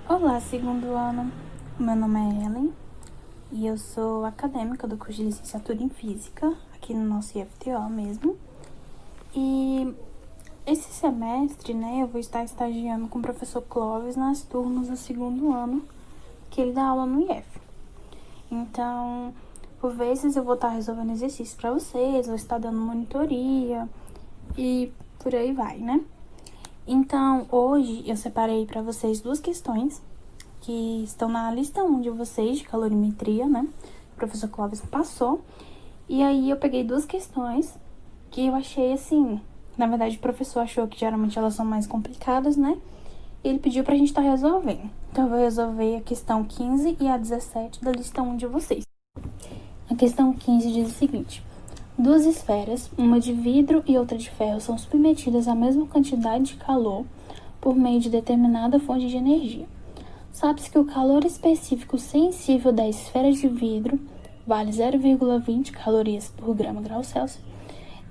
Olá, segundo ano. Meu nome é Ellen e eu sou acadêmica do curso de licenciatura em Física, aqui no nosso IFTO mesmo. E esse semestre, eu vou estar estagiando com o professor Clóvis nas turmas do segundo ano, que ele dá aula no IF. Então, por vezes eu vou estar resolvendo exercícios para vocês, vou estar dando monitoria e por aí vai, né? Então, hoje eu separei para vocês duas questões que estão na lista 1 de vocês, de calorimetria, né? O professor Clóvis passou. E aí eu peguei duas questões que eu achei assim... Na verdade, o professor achou que geralmente elas são mais complicadas, né? E ele pediu pra gente estar resolvendo. Então, eu vou resolver a questão 15 e a 17 da lista 1 de vocês. A questão 15 diz o seguinte: duas esferas, uma de vidro e outra de ferro, são submetidas à mesma quantidade de calor por meio de determinada fonte de energia. Sabe-se que o calor específico sensível da esfera de vidro vale 0,20 calorias por grama grau Celsius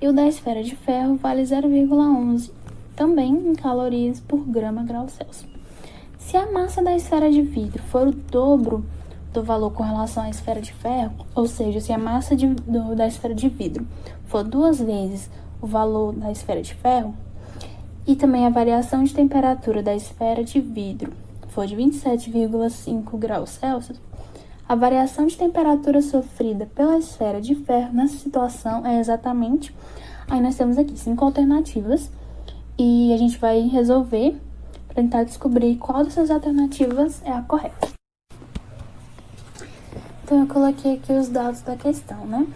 e o da esfera de ferro vale 0,11 também em calorias por grama grau Celsius. Se a massa da esfera de vidro for o dobro do valor com relação à esfera de ferro, ou seja, se a massa da esfera de vidro for 2 vezes o valor da esfera de ferro, e também a variação de temperatura da esfera de vidro for de 27,5 graus Celsius, a variação de temperatura sofrida pela esfera de ferro nessa situação é exatamente... Aí nós temos aqui 5 alternativas e a gente vai resolver para tentar descobrir qual dessas alternativas é a correta. Então, eu coloquei aqui os dados da questão, né?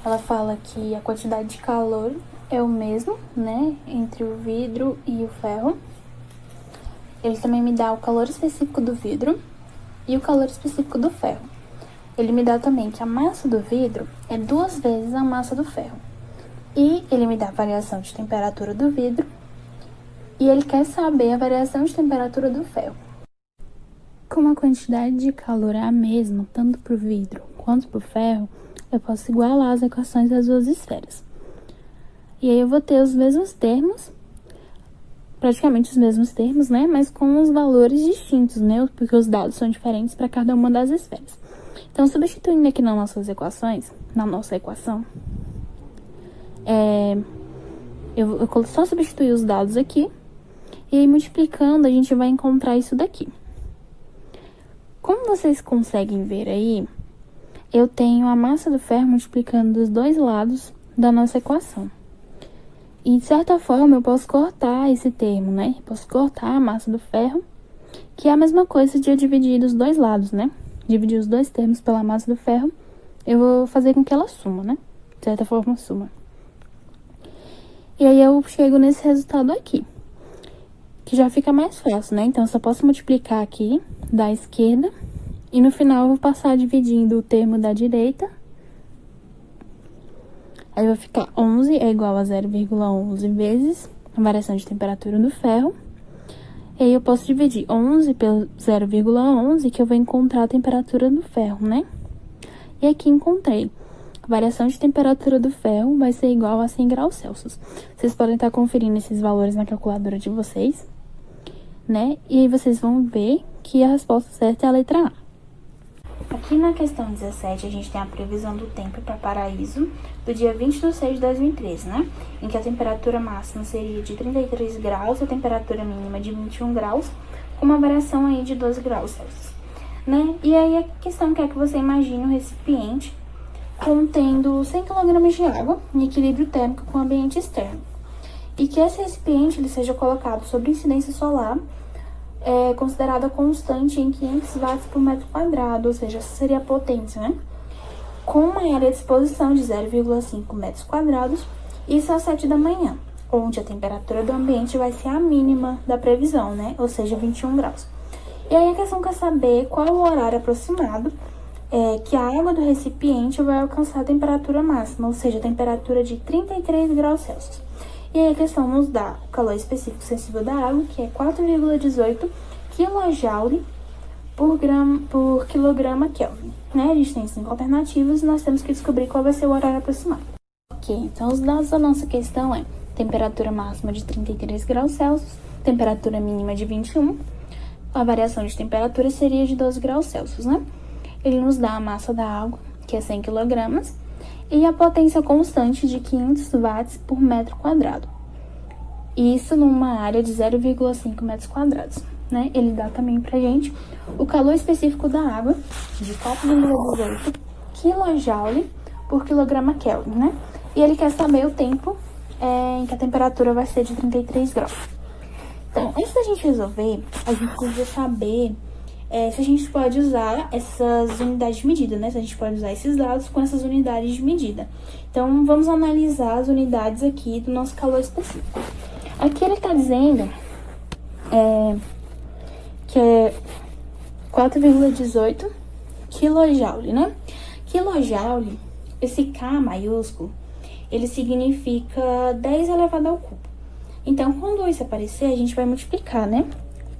Ela fala que a quantidade de calor é o mesmo, né? Entre o vidro e o ferro. Ele também me dá o calor específico do vidro e o calor específico do ferro. Ele me dá também que a massa do vidro é 2 vezes a massa do ferro. E ele me dá a variação de temperatura do vidro e ele quer saber a variação de temperatura do ferro. Como a quantidade de calor é a mesma, tanto para o vidro quanto para o ferro, eu posso igualar as equações das duas esferas. E aí eu vou ter os mesmos termos, praticamente os mesmos termos, né? Mas com os valores distintos, né? Porque os dados são diferentes para cada uma das esferas. Então, substituindo aqui nas nossas equações, na nossa equação, eu só substituir os dados aqui, e aí multiplicando a gente vai encontrar isso daqui. Como vocês conseguem ver aí, eu tenho a massa do ferro multiplicando dos dois lados da nossa equação. E, de certa forma, eu posso cortar esse termo, né? Eu posso cortar a massa do ferro, que é a mesma coisa de eu dividir dos dois lados, né? Dividir os dois termos pela massa do ferro, eu vou fazer com que ela suma, né? De certa forma, suma. E aí, eu chego nesse resultado aqui, que já fica mais fácil, né? Então, eu só posso multiplicar aqui da esquerda, e no final eu vou passar dividindo o termo da direita. Aí vai ficar 11 é igual a 0,11 vezes a variação de temperatura do ferro. E aí eu posso dividir 11 pelo 0,11, que eu vou encontrar a temperatura do ferro, né? E aqui encontrei. A variação de temperatura do ferro vai ser igual a 100 graus Celsius. Vocês podem estar conferindo esses valores na calculadora de vocês, né? E aí vocês vão ver que a resposta certa é a letra A. Aqui na questão 17, a gente tem a previsão do tempo para Paraíso do dia 20/6 de 2013, né? Em que a temperatura máxima seria de 33 graus e a temperatura mínima de 21 graus, com uma variação aí de 12 graus Celsius, né? E aí a questão quer que você imagine um recipiente contendo 100 kg de água em equilíbrio térmico com o ambiente externo. E que esse recipiente ele seja colocado sobre incidência solar, considerada constante em 500 watts por metro quadrado, ou seja, essa seria a potência, né? Com uma área de exposição de 0,5 metros quadrados, isso às 7 da manhã, onde a temperatura do ambiente vai ser a mínima da previsão, né? Ou seja, 21 graus. E aí a questão quer saber qual é o horário aproximado que a água do recipiente vai alcançar a temperatura máxima, ou seja, a temperatura de 33 graus Celsius. E aí a questão nos dá o calor específico sensível da água, que é 4,18 kJ por quilograma Kelvin, né? A gente tem 5 alternativas e nós temos que descobrir qual vai ser o horário aproximado. Ok, então os dados da nossa questão temperatura máxima de 33 graus Celsius, temperatura mínima de 21, a variação de temperatura seria de 12 graus Celsius, né? Ele nos dá a massa da água, que é 100 kg, e a potência constante de 500 watts por metro quadrado. Isso numa área de 0,5 metros quadrados, né? Ele dá também pra gente o calor específico da água de 4,18 kJ por quilograma Kelvin, né? E ele quer saber o tempo em que a temperatura vai ser de 33 graus. Então, antes da gente resolver, a gente precisa saber se a gente pode usar essas unidades de medida, né? Se a gente pode usar esses dados com essas unidades de medida. Então, vamos analisar as unidades aqui do nosso calor específico. Aqui ele está dizendo que é 4,18 kJ, né? Kilojoule, esse K maiúsculo, ele significa 10 elevado ao cubo. Então, quando isso aparecer, a gente vai multiplicar, né?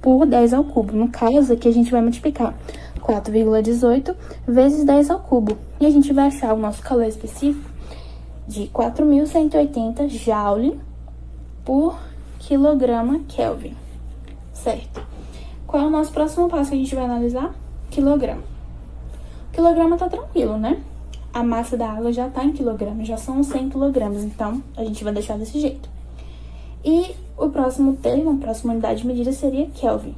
Por 10 ao cubo. No caso, aqui a gente vai multiplicar 4,18 vezes 10 ao cubo. E a gente vai achar o nosso calor específico de 4.180 joule por quilograma Kelvin, certo? Qual é o nosso próximo passo que a gente vai analisar? Quilograma. O quilograma tá tranquilo, né? A massa da água já tá em quilograma, já são 100 quilogramas, então a gente vai deixar desse jeito. E o próximo termo, a próxima unidade de medida seria Kelvin.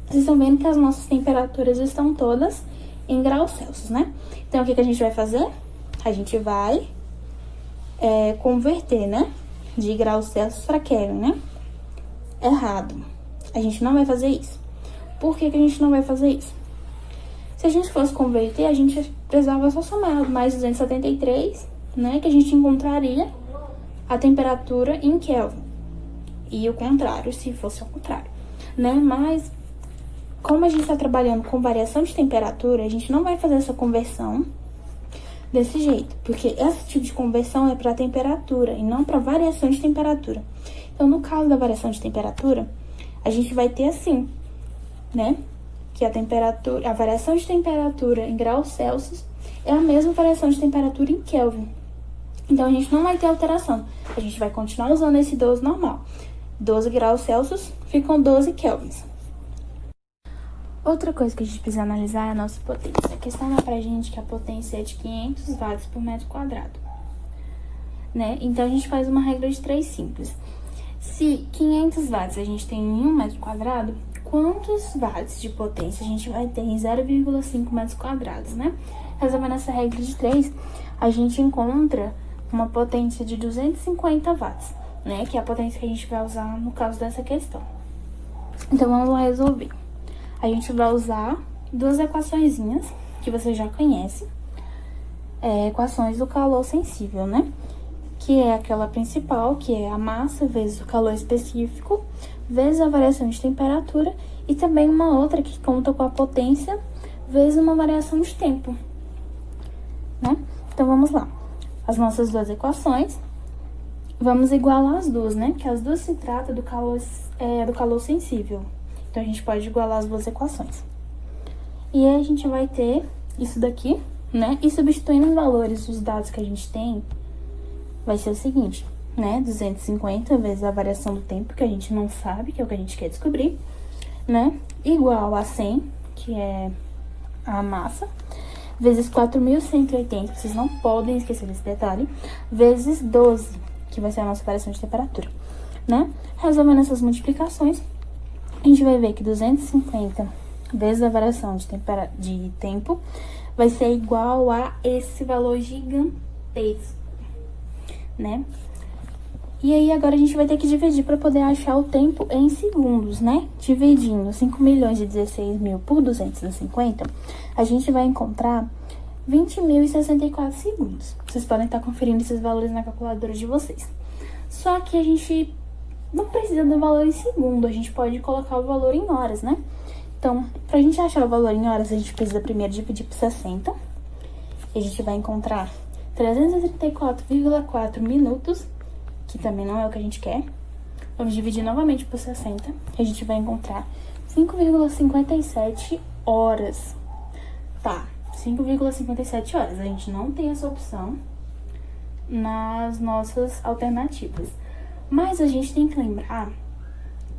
Vocês estão vendo que as nossas temperaturas estão todas em graus Celsius, né? Então, o que a gente vai fazer? A gente vai converter, né? De graus Celsius para Kelvin, né? Errado. A gente não vai fazer isso. Por que a gente não vai fazer isso? Se a gente fosse converter, a gente precisava só somar mais 273, né? Que a gente encontraria a temperatura em Kelvin. E o contrário, se fosse ao contrário, né? Mas, como a gente está trabalhando com variação de temperatura, a gente não vai fazer essa conversão desse jeito. Porque esse tipo de conversão é para temperatura e não para variação de temperatura. Então, no caso da variação de temperatura, a gente vai ter assim, né? Que a variação de temperatura em graus Celsius é a mesma variação de temperatura em Kelvin. Então, a gente não vai ter alteração. A gente vai continuar usando esse 12 normal. 12 graus Celsius ficam 12 kelvins. Outra coisa que a gente precisa analisar é a nossa potência. A questão é pra gente que a potência é de 500 watts por metro quadrado, né? Então, a gente faz uma regra de 3 simples. Se 500 watts a gente tem em 1 metro quadrado, quantos watts de potência a gente vai ter em 0,5 metros quadrados, né? Resolvendo essa regra de 3, a gente encontra uma potência de 250 watts, né? Que é a potência que a gente vai usar no caso dessa questão. Então, vamos lá resolver. A gente vai usar duas equaçõezinhas que você já conhece. Equações do calor sensível, né? Que é aquela principal, que é a massa vezes o calor específico, vezes a variação de temperatura, e também uma outra que conta com a potência vezes uma variação de tempo, né? Então, vamos lá. As nossas duas equações, vamos igualar as duas, né? Porque as duas se tratam do calor sensível. Então, a gente pode igualar as duas equações. E aí, a gente vai ter isso daqui, né? E substituindo os valores dos dados que a gente tem, vai ser o seguinte, né? 250 vezes a variação do tempo, que a gente não sabe, que é o que a gente quer descobrir, né? Igual a 100, que é a massa, vezes 4.180, vocês não podem esquecer desse detalhe, vezes 12, que vai ser a nossa variação de temperatura, né? Resolvendo essas multiplicações, a gente vai ver que 250 vezes a variação de tempo vai ser igual a esse valor gigantesco, né? E aí, agora a gente vai ter que dividir para poder achar o tempo em segundos, né? Dividindo 5.016.000 por 250, a gente vai encontrar 20.064 segundos. Vocês podem estar conferindo esses valores na calculadora de vocês. Só que a gente não precisa do valor em segundo, a gente pode colocar o valor em horas, né? Então, pra gente achar o valor em horas, a gente precisa primeiro dividir por 60. E a gente vai encontrar 334,4 minutos, que também não é o que a gente quer. Vamos dividir novamente por 60, e a gente vai encontrar 5,57 horas. Tá, 5,57 horas. A gente não tem essa opção nas nossas alternativas. Mas a gente tem que lembrar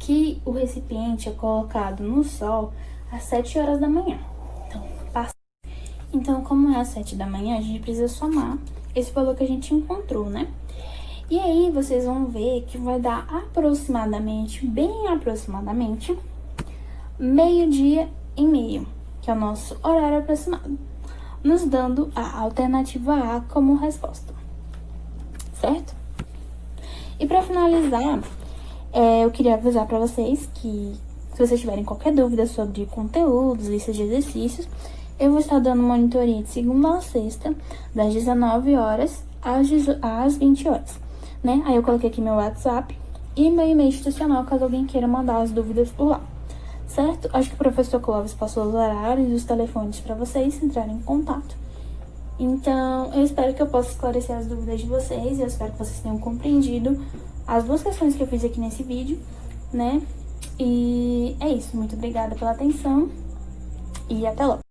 que o recipiente é colocado no sol às 7 horas da manhã. Então, como é às 7 da manhã, a gente precisa somar esse valor que a gente encontrou, né? E aí, vocês vão ver que vai dar aproximadamente, bem aproximadamente, meio-dia e meio, que é o nosso horário aproximado, nos dando a alternativa A como resposta, certo? E para finalizar, eu queria avisar para vocês que, se vocês tiverem qualquer dúvida sobre conteúdos, listas de exercícios, eu vou estar dando monitoria de segunda a sexta, das 19 horas às 20 horas, né? Aí eu coloquei aqui meu WhatsApp e meu e-mail institucional, caso alguém queira mandar as dúvidas por lá, certo? Acho que o professor Clóvis passou os horários e os telefones para vocês entrarem em contato. Então, eu espero que eu possa esclarecer as dúvidas de vocês e eu espero que vocês tenham compreendido as duas questões que eu fiz aqui nesse vídeo, né? E é isso. Muito obrigada pela atenção e até logo.